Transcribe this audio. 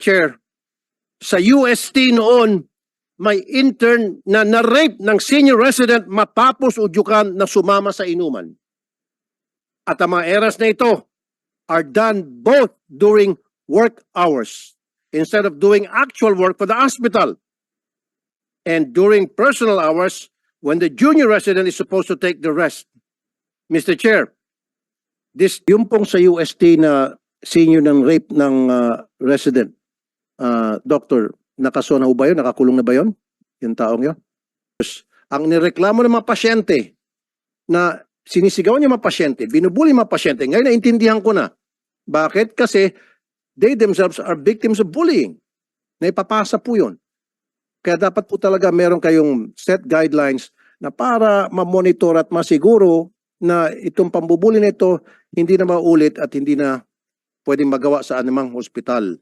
Chair, sa UST noon, may intern na na-rape ng senior resident matapos udyukan na sumama sa inuman. At ang mga eras na ito are done both during work hours instead of doing actual work for the hospital and during personal hours when the junior resident is supposed to take the rest. Mr. Chair, yung pong sa UST na senior ng rape ng resident, Doctor, nakasuhan na ba yun? Nakakulong na ba yun? Yung taong yun? Ang nireklamo ng mga pasyente na sinisigawan yung mga pasyente, binubuli mga pasyente, ngayon naintindihan ko na. Bakit? Kasi they themselves are victims of bullying. Naipapasa po yun. Kaya dapat po talaga meron kayong set guidelines na para ma-monitor at masiguro na itong pambubuli nito hindi na maulit at hindi na pwedeng magawa sa anumang hospital.